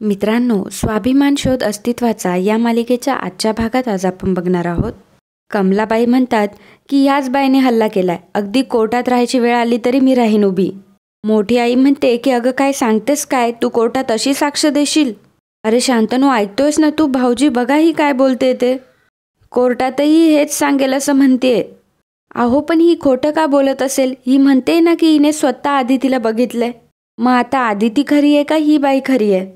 मित्रांनो, स्वाभिमान शोध अस्तित्वाचा या मालिकेच्या आजच्या भागात आज आपण बघणार आहोत. कमलाबाई म्हणतात की याच बाईने हल्ला केलाय, अगदी कोर्टात राहायची वेळ आली तरी मी राहीन उभी. मोठी आई म्हणते की अगं काय सांगतेस काय, तू कोर्टात अशी साक्ष देशील? अरे शांतनू, ऐकतोयस ना तू? भाऊजी बघा ही काय बोलते ते. कोर्टातही हेच सांगेल असं म्हणतेय. अहो पण ही खोटं का बोलत असेल? ही म्हणते ना की हिने स्वतः आदितीला बघितलंय. मग आता आदिती खरी आहे का ही बाई खरी आहे?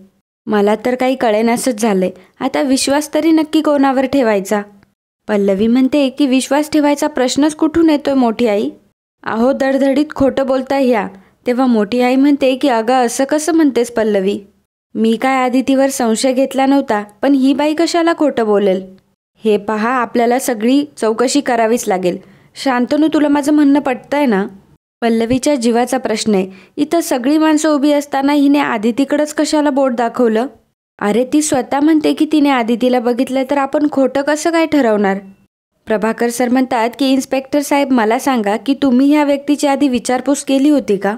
मला तर काही कळेनासच झालंय. आता विश्वास तरी नक्की कोणावर ठेवायचा? पल्लवी म्हणते की विश्वास ठेवायचा प्रश्नच कुठून येतोय मोठी आई? अहो दडधडीत खोटं बोलताय ह्या. तेव्हा मोठी आई म्हणते की अगं असं कसं म्हणतेस पल्लवी? मी काय आदितीवर संशय घेतला नव्हता, पण ही बाई कशाला खोटं बोलेल? हे पहा, आपल्याला सगळी चौकशी करावीच लागेल. शांतनू, तुला माझं म्हणणं पटतंय ना? पल्लवीच्या जीवाचा प्रश्न आहे. इथं सगळी माणसं उभी असताना हिने आदितीकडंच कशाला बोट दाखवलं? अरे ती स्वतः म्हणते की तिने आदितीला बघितलं, तर आपण खोटं कसं काय ठरवणार? प्रभाकर सर म्हणतात की इन्स्पेक्टर साहेब, मला सांगा की तुम्ही ह्या व्यक्तीची आधी विचारपूस केली होती का?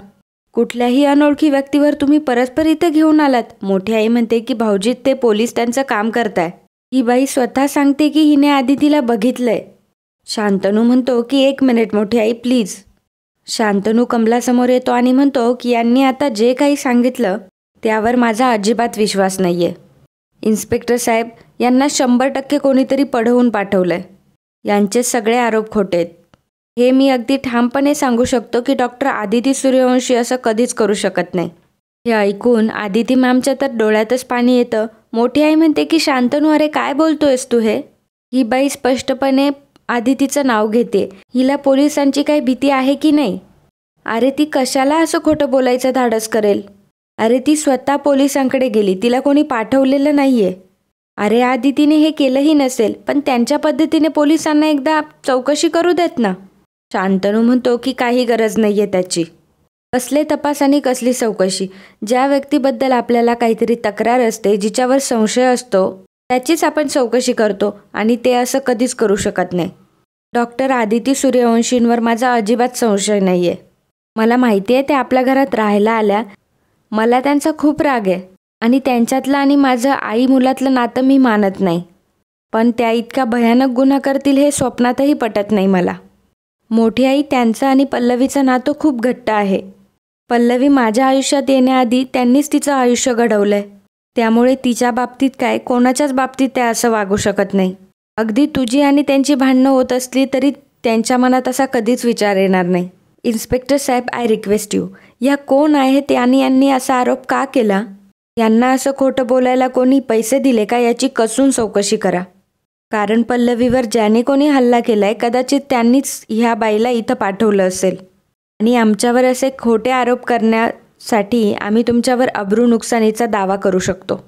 कुठल्याही अनोळखी व्यक्तीवर तुम्ही परस्पर इथे घेऊन आलात. मोठी आई म्हणते की भाऊजी, ते पोलीस त्यांचं काम करताय. ही बाई स्वतः सांगते की हिने आदितीला बघितलंय. शांतनू म्हणतो की एक मिनिट मोठी आई प्लीज. शांतनू कमलासमोर येतो आणि म्हणतो की यांनी आता जे काही सांगितलं त्यावर माझा अजिबात विश्वास नाहीये. इन्स्पेक्टर साहेब, यांना 100% कोणीतरी पढवून पाठवलंय. यांचे सगळे आरोप खोटे आहेत. हे मी अगदी ठामपणे सांगू शकतो की डॉक्टर आदिती सूर्यवंशी असं कधीच करू शकत नाही. हे ऐकून आदिती मॅमच्या तर डोळ्यातच पाणी येतं. मोठी आई म्हणते की शांतनू, अरे काय बोलतोयस तू हे? ही बाई स्पष्टपणे आदितीचं नाव घेते. हिला पोलिसांची काही भीती आहे की नाही? अरे ती कशाला असं खोटं बोलायचं धाडस करेल? अरे ती स्वतः पोलिसांकडे गेली, तिला कोणी पाठवलेलं नाहीये. अरे आदितीने हे केलंही नसेल, पण त्यांच्या पद्धतीने पोलिसांना एकदा चौकशी करू देत ना. शांतनू म्हणतो की काही गरज नाहीये त्याची. कसले तपास आणि कसली चौकशी? ज्या व्यक्तीबद्दल आपल्याला काहीतरी तक्रार असते, जिच्यावर संशय असतो, त्याचीच आपण चौकशी करतो आणि ते असं कधीच करू शकत नाही. डॉक्टर आदिती सूर्यवंशींवर माझा अजिबात संशय नाही आहे. मला माहिती आहे ते आपल्या घरात राहायला आल्या. मला त्यांचा खूप राग आहे आणि त्यांच्यातलं आणि माझं आई मुलातलं नातं मी मानत नाही. पण त्या इतका भयानक गुन्हा करतील हे स्वप्नातही पटत नाही मला. मोठी आई, त्यांचं आणि पल्लवीचं नातं खूप घट्ट आहे. पल्लवी माझ्या आयुष्यात येण्याआधी त्यांनीच तिचं आयुष्य घडवलंय. त्यामुळे तिच्या बाबतीत काय, कोणाच्याच बाबतीत त्या असं वागू शकत नाही. अगदी तुझी आणि त्यांची भांडणं होत असली तरी त्यांच्या मनात असा कधीच विचार येणार नाही. इन्स्पेक्टर साहेब, आय रिक्वेस्ट यू, या कोण आहेत आणि यांनी असा आरोप का केला? यांना असं खोटं बोलायला कोणी पैसे दिले का याची कसून चौकशी करा. कारण पल्लवीवर ज्याने कोणी हल्ला केलाय कदाचित त्यांनीच ह्या बाईला इथं पाठवलं असेल आणि आमच्यावर असे खोटे आरोप करण्यासाठी आम्ही तुमच्यावर अब्रू नुकसानीचा दावा करू शकतो.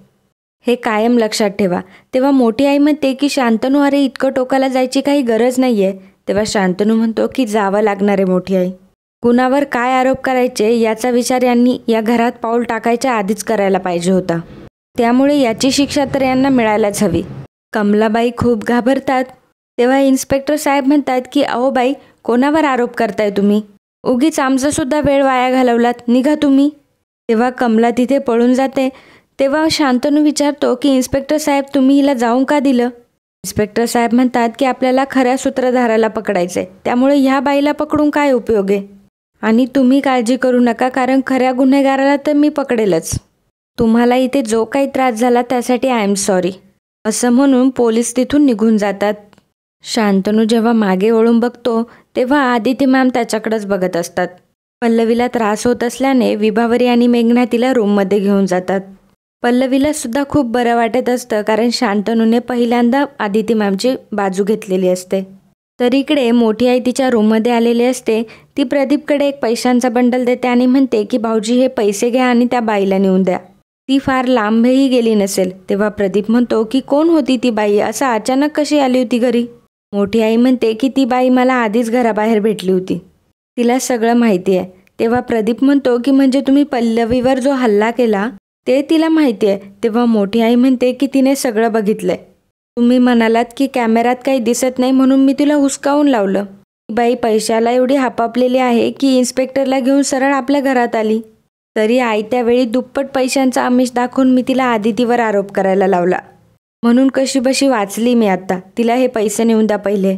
हे कायम लक्षात ठेवा. तेव्हा मोठी आई म्हणते की शांतनू, अरे इतकं टोकाला जायची काही गरज नाही आहे. तेव्हा शांतनू म्हणतो की जावं लागणार आहे मोठी आई. कुणावर काय आरोप करायचे याचा विचार यांनी या घरात पाऊल टाकायच्या आधीच करायला पाहिजे होता. त्यामुळे याची शिक्षा तर यांना मिळायलाच हवी. कमलाबाई खूप घाबरतात. तेव्हा इन्स्पेक्टर साहेब म्हणतात की अहो बाई, कोणावर आरोप करताय तुम्ही? उगीच आमचासुद्धा वेळ वाया घालवलात, निघा तुम्ही. तेव्हा कमला तिथे पळून जाते. तेव्हा शांतनू विचारतो की इन्स्पेक्टर साहेब, तुम्ही हिला जाऊन का दिलं? इन्स्पेक्टर साहेब म्हणतात की आपल्याला खऱ्या सूत्रधाराला पकडायचंय, त्यामुळे ह्या बाईला पकडून काय उपयोग आहे? आणि तुम्ही काळजी करू नका, कारण खऱ्या गुन्हेगाराला तर मी पकडेलच. तुम्हाला इथे जो काही त्रास झाला त्यासाठी आय एम सॉरी, असं म्हणून पोलीस तिथून निघून जातात. शांतनू जेव्हा मागे वळून बघतो तेव्हा आदिती मॅम त्याच्याकडेच बघत असतात. पल्लवीला त्रास होत असल्याने विभावरी आणि मेघना तिला रूममध्ये घेऊन जातात. पल्लवीला सुद्धा खूप बरं वाटत असतं, कारण शांतनूने पहिल्यांदा आदिती मॅमची बाजू घेतलेली असते. तर इकडे मोठी आई तिच्या रूममध्ये आलेली असते. ती प्रदीपकडे एक पैशांचा बंडल देते आणि म्हणते की भाऊजी, हे पैसे घ्या आणि त्या बाईला नेऊन द्या. ती फार लांबही गेली नसेल. तेव्हा प्रदीप म्हणतो की कोण होती ती बाई, असं अचानक कशी आली होती घरी? मोठी आई म्हणते की ती बाई मला आधीच घराबाहेर भेटली होती, तिला सगळं माहिती आहे. तेव्हा प्रदीप म्हणतो की म्हणजे तुम्ही पल्लवीवर जो हल्ला केला ते तिला माहिती आहे? तेव्हा मोठी आई म्हणते की तिने सगळं बघितलंय. तुम्ही म्हणालात की कॅमेऱ्यात काही दिसत नाही म्हणून मी तिला हुसकावून लावलं. ती बाई पैशाला एवढी हापापलेली आहे की इन्स्पेक्टरला घेऊन सरळ आपल्या घरात आली. तरी आयत्या वेळी दुप्पट पैशांचा आमिष दाखवून मी तिला आदितीवर आरोप करायला लावला. म्हणून कशीबशी वाचली मी आता. तिला हे पैसे नेऊन द्या पहिले.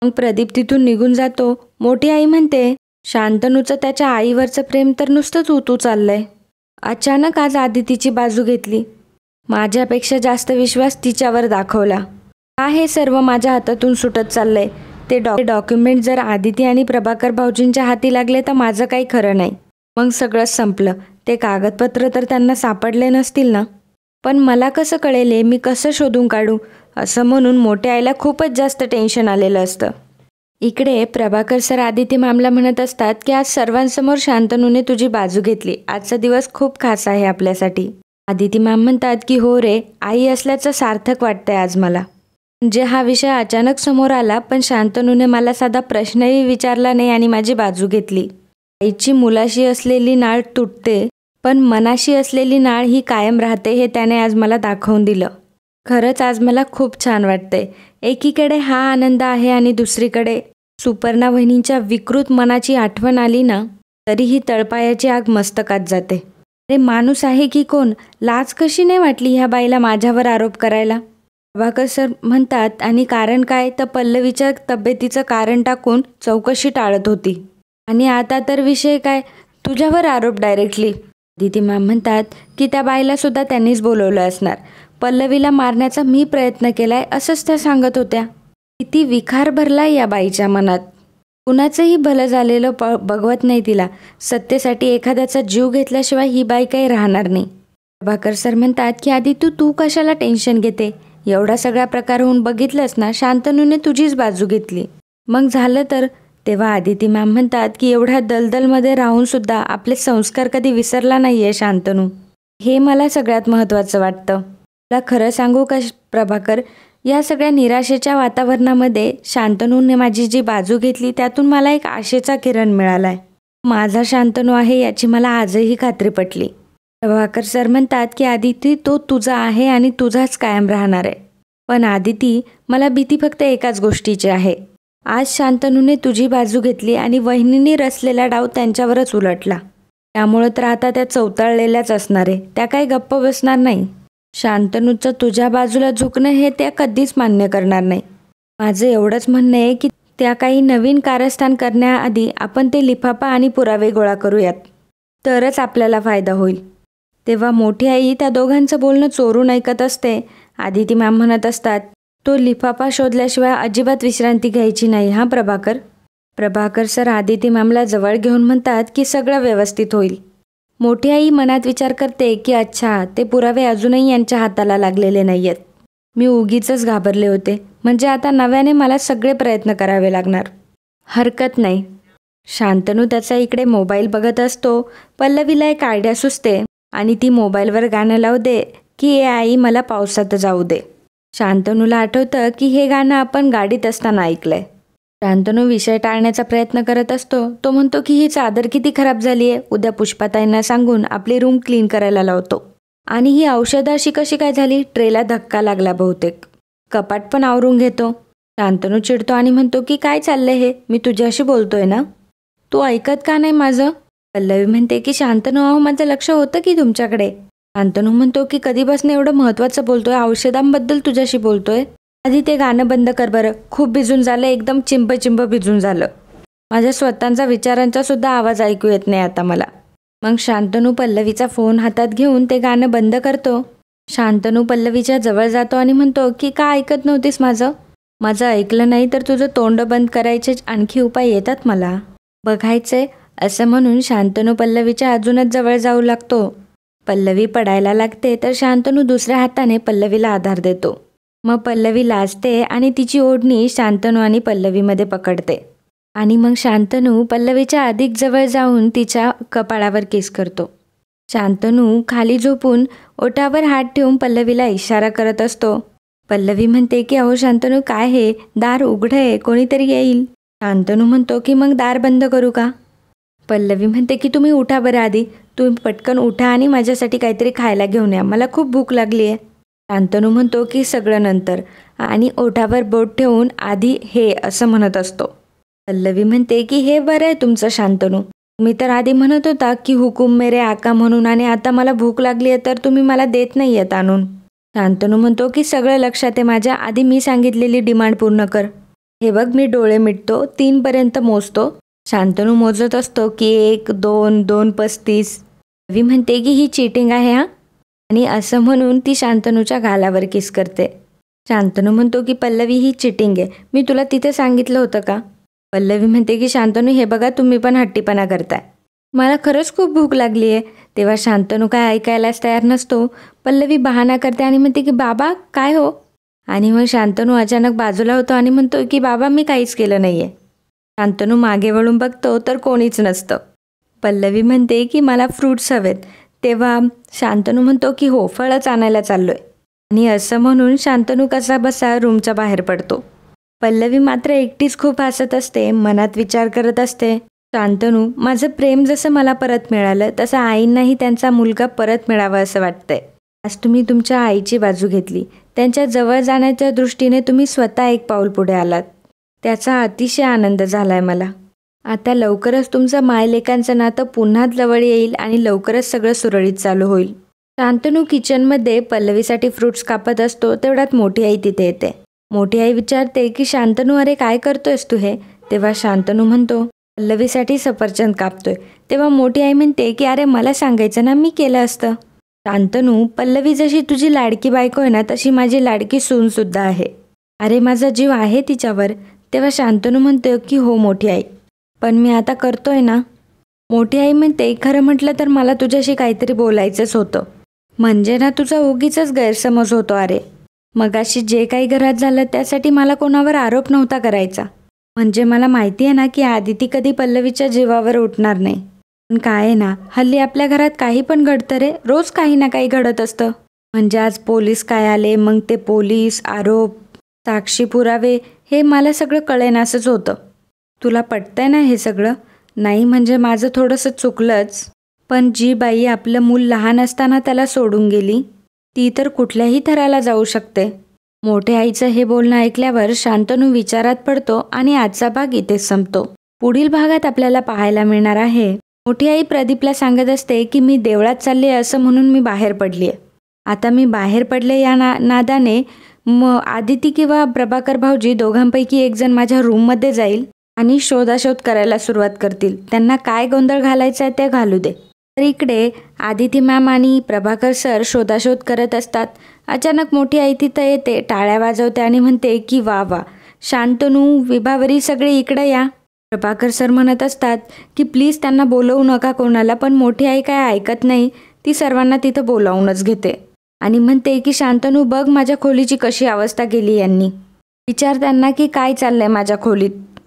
मग प्रदीप तिथून निघून जातो. मोठी आई म्हणते, शांतनूचं त्याच्या आईवरचं प्रेम तर नुसतंच उतू चाललंय. अचानक आज आदितीची बाजू घेतली. माझ्यापेक्षा जास्त विश्वास तिच्यावर दाखवला. का हे सर्व माझ्या हातातून सुटत चाललंय? ते डॉक्युमेंट जर आदिती आणि प्रभाकर भाऊजींच्या हाती लागले तर माझं काही खरं नाही. मग सगळंच संपलं. ते कागदपत्र तर त्यांना सापडले नसतील ना? पण मला कसं कळेल, मी कसं शोधून काढू? असं म्हणून मोठ्या आईला खूपच जास्त टेन्शन आलेलं असतं. इकडे प्रभाकर सर आदिती मॅमला म्हणत असतात की आज सर्वांसमोर शांतनूने तुझी बाजू घेतली. आजचा दिवस खूप खास आहे आपल्यासाठी. आदिती मॅम म्हणतात की हो रे, आई असल्याचं सार्थक वाटतंय आज मला. म्हणजे हा विषय अचानक समोर आला, पण शांतनूने मला साधा प्रश्नही विचारला नाही आणि माझी बाजू घेतली. आईची मुलाशी असलेली नाळ तुटते, पण मनाशी असलेली नाळ ही कायम राहते, हे त्याने आज मला दाखवून दिलं. खरंच आज मला खूप छान वाटतंय. एकीकडे हा आनंद आहे आणि दुसरीकडे सुपर्णा वहिनींच्या विकृत मनाची आठवण आली ना, तरीही तळपायाची आग मस्तकात जाते. अरे माणूस आहे की कोण? लाज कशी नाही वाटली ह्या बाईला माझ्यावर आरोप करायला? प्रभाकर सर म्हणतात, आणि कारण काय? तर पल्लवीच्या तब्येतीचं कारण टाकून चौकशी टाळत होती. आणि आता तर विषय काय? तुझ्यावर आरोप डायरेक्टली. आदिती मॅम म्हणतात की त्या बाईला सुद्धा त्यांनीच बोलवलं असणार. पल्लवीला मारण्याचा मी प्रयत्न केलाय असंच त्या सांगत होत्या. किती विखार भरलाय या बाईच्या मनात. कुणाचंही भलं झालेलं बघवत नाही तिला. सत्तेसाठी एखाद्याचा जीव घेतल्याशिवाय ही बाई काही राहणार नाही. प्रभाकर सर म्हणतात की आधी तू कशाला टेन्शन घेते? एवढा सगळा प्रकार होऊन बघितलंस ना, शांतनूने तुझीच बाजू घेतली. मग झालं तर? तेव्हा आदिती मॅम म्हणतात की एवढ्या दलदलमध्ये राहून सुद्धा आपले संस्कार कधी विसरला नाही आहे शांतनू. हे मला सगळ्यात महत्त्वाचं वाटतं. तुला खरं सांगू का प्रभाकर, या सगळ्या निराशेच्या वातावरणामध्ये शांतनूने माझी जी बाजू घेतली त्यातून मला एक आशेचा किरण मिळाला आहे. माझा शांतनू आहे याची मला आजही खात्री पटली. प्रभाकर सर म्हणतात की आदिती, तो तुझा आहे आणि तुझाच कायम राहणार आहे. पण आदिती, मला भीती फक्त एकाच गोष्टीची आहे. आज शांतनूने तुझी बाजू घेतली आणि वहिनींनी रचलेला डाव त्यांच्यावरच उलटला. त्यामुळं तर आता त्या चवताळलेल्याच असणार आहे. त्या काही गप्प बसणार नाही. शांतनूचं तुझ्या बाजूला झुकणं हे त्या कधीच मान्य करणार नाही. माझं एवढंच म्हणणं आहे की त्या काही नवीन कारस्थान करण्याआधी आपण ते लिफाफा आणि पुरावे गोळा करूयात, तरच आपल्याला फायदा होईल. तेव्हा मोठी आई त्या दोघांचं बोलणं चोरून ऐकत असते. आदिती मॅम म्हणत असतात, तो लिफाफा शोधल्याशिवाय अजिबात विश्रांती घ्यायची नाही हा प्रभाकर. प्रभाकर सर आदिती मॅमला जवळ घेऊन म्हणतात की सगळं व्यवस्थित होईल. मोठी आई मनात विचार करते की अच्छा, ते पुरावे अजूनही यांच्या हाताला लागलेले नाही आहेत. मी उगीचच घाबरले होते. म्हणजे आता नव्याने मला सगळे प्रयत्न करावे लागणार. हरकत नाही. शांतनू त्याचा इकडे मोबाईल बघत असतो. पल्लवीला एक आयडिया सुचते आणि ती मोबाईलवर गाणं लावू दे की ए आई मला पावसात जाऊ दे. शांतनूला आठवतं की हे गाणं आपण गाडीत असताना ऐकलंय. शांतनू विषय टाळण्याचा प्रयत्न करत असतो. तो म्हणतो की ही चादर किती खराब झाली आहे. उद्या पुष्पाताईंना सांगून आपली रूम क्लीन करायला लावतो. आणि ही औषधं अशी कशी काय झाली? ट्रेला धक्का लागला बहुतेक. कपाट पण आवरून घेतो. शांतनू चिडतो आणि म्हणतो की काय चाललंय हे? मी तुझ्याशी बोलतोय ना, तू ऐकत का नाही माझं? पल्लवी म्हणते की शांतनू, अहो माझं लक्ष होतं की तुमच्याकडे. शांतनू म्हणतो की कधीपासून एवढं महत्त्वाचं बोलतोय? औषधांबद्दल तुझ्याशी बोलतोय. आधी ते गाणं बंद कर बरं. खूप भिजून झालं, एकदम चिंब भिजून झालं. माझ्या स्वतःचा विचारांचा सुद्धा आवाज ऐकू येत नाही आता मला. मग शांतनू पल्लवीचा फोन हातात घेऊन ते गाणं बंद करतो. शांतनू पल्लवीच्या जवळ जातो आणि म्हणतो की का ऐकत नव्हतीस माझं? माझं ऐकलं नाही तर तुझं तोंड बंद करायचे आणखी उपाय येतात मला. बघायचंय. असं म्हणून शांतनू पल्लवीच्या अजूनच जवळ जाऊ लागतो. पल्लवी पडायला लागते तर शांतनू दुसऱ्या हाताने पल्लवीला आधार देतो. मग पल्लवी लाजते आणि तिची ओढणी शांतनू आणि पल्लवीमध्ये पकडते. आणि मग शांतनू पल्लवीच्या अधिक जवळ जाऊन तिच्या कपाळावर किस करतो. शांतनू खाली झोपून ओठावर हात ठेवून पल्लवीला इशारा करत असतो. पल्लवी म्हणते की अहो शांतनू, काय हे? दार उघडे, कोणीतरी येईल. शांतनू म्हणतो की मग दार बंद करू का? पल्लवी म्हणते की तुम्ही उठा बरं आधी. तुम्ही पटकन उठा आणि माझ्यासाठी काहीतरी खायला घेऊन या, मला खूप भूक लागली आहे. शांतनू म्हणतो की सगळं नंतर, आणि ओठावर बोट ठेवून आधी हे असं म्हणत असतो. पल्लवी म्हणते की हे बरं आहे तुमचं शांतनू. मी तर आधी म्हणत होता की हुकुम मेरे आका म्हणून, आणि आता मला भूक लागली आहे तर तुम्ही मला देत नाही आहेत आणून. शांतनू म्हणतो की सगळं लक्षात आहे माझ्या, आधी मी सांगितलेली डिमांड पूर्ण कर. हे बघ, मी डोळे मिटतो, 3 पर्यंत मोजतो. शांतनू मोजत असतो की 1, 2, 2, 35. पल्लवी म्हणते की ही चीटिंग आहे हा, आणि असं म्हणून ती शांतनूच्या गालावर किस करते. शांतनू म्हणतो की पल्लवी ही चिटिंग आहे, मी तुला तिथे सांगितलं होतं का? पल्लवी म्हणते की शांतनू हे बघा, तुम्ही पण हट्टीपणा करताय, मला खरंच खूप भूक लागली आहे. तेव्हा शांतनू काय ऐकायलाच तयार नसतो. पल्लवी बहाणा करते आणि म्हणते की बाबा काय हो, आणि मग शांतनू अचानक बाजूला होतो आणि म्हणतो की बाबा मी काहीच केलं नाही आहे. शांतनू मागे वळून बघतो तर कोणीच नसतं. पल्लवी म्हणते की मला फ्रूट्स हवेत. तेव्हा शांतनू म्हणतो की हो, फळच आणायला चाललोय, आणि असं म्हणून शांतनू कसा बसा रूमच्या बाहेर पडतो. पल्लवी मात्र एकटीच खूप हसत असते, मनात विचार करत असते, शांतनू, माझं प्रेम जसं मला परत मिळालं तसं आईंनाही त्यांचा मुलगा परत मिळावा असं वाटतंय. आज तुम्ही तुमच्या आईची बाजू घेतली, त्यांच्या जवळ जाण्याच्या दृष्टीने तुम्ही स्वतः एक पाऊल पुढे आलात. त्याचा अतिशय आनंद झालाय मला. आता लवकरच तुमचं मायलेकांचं नातं पुन्हा जवळ येईल आणि लवकरच सगळं सुरळीत चालू होईल. शांतनू किचनमध्ये पल्लवीसाठी फ्रूट्स कापत असतो, तेवढ्यात मोठी आई तिथे येते. मोठी आई विचारते की शांतनू, अरे काय करतोयस तू हे? तेव्हा शांतनू म्हणतो पल्लवीसाठी सफरचंद कापतोय. तेव्हा मोठी आई म्हणते की अरे मला सांगायचं ना, मी केलं असतं. शांतनू, पल्लवी जशी तुझी लाडकी बायको आहे ना, तशी माझी लाडकी सूनसुद्धा आहे. अरे माझा जीव आहे तिच्यावर. तेव्हा शांतनू म्हणतो की हो मोठी आई, पण मी आता करतोय ना. मोठी आई म्हणते खरं म्हटलं तर मला तुझ्याशी काहीतरी बोलायचंच होतं. म्हणजे ना तुझा उगीच गैरसमज होतो. अरे मगाशी जे काही घरात झालं त्यासाठी मला कोणावर आरोप नव्हता करायचा. म्हणजे मला माहिती आहे ना की आदिती कधी पल्लवीच्या जीवावर उठणार नाही. पण काय आहे ना, हल्ली आपल्या घरात काही पण घडतं रे, रोज काही ना काही घडत असतं. म्हणजे आज पोलीस काय आले, मग ते पोलीस, आरोप, साक्षी, पुरावे, हे मला सगळं कळेनासंच होतं. तुला पटतंय ना हे सगळं? नाही म्हणजे माझं थोडंसं चुकलंच, पण जी बाई आपलं मूल लहान असताना त्याला सोडून गेली ती तर कुठल्याही थराला जाऊ शकते. मोठ्या आईचं हे बोलणं ऐकल्यावर शांतनू विचारात पडतो आणि आजचा भाग इथेच संपतो. पुढील भागात आपल्याला पाहायला मिळणार आहे, मोठी आई प्रदीपला सांगत असते की मी देवळात चालले असं म्हणून मी बाहेर पडली आहे. आता मी बाहेर पडले या नादाने आदिती किंवा प्रभाकर भाऊजी दोघांपैकी एक जण माझ्या रूममध्ये जाईल आणि शोधाशोध करायला सुरुवात करतील. त्यांना काय गोंधळ घालायचा आहे ते घालू दे. तर इकडे आदिती मॅम आणि प्रभाकर सर शोधाशोध करत असतात. अचानक मोठी आई तिथं येते, टाळ्या वाजवते आणि म्हणते की वा वा, शांतनू, विभावरी सगळे इकडे या. प्रभाकर सर म्हणत असतात की प्लीज त्यांना बोलवू नका कोणाला, पण मोठी आई काय ऐकत नाही. ती सर्वांना तिथं बोलावूनच घेते आणि म्हणते की शांतनू बघ माझ्या खोलीची कशी अवस्था केली यांनी. विचार त्यांना की काय चाललंय माझ्या खोलीत.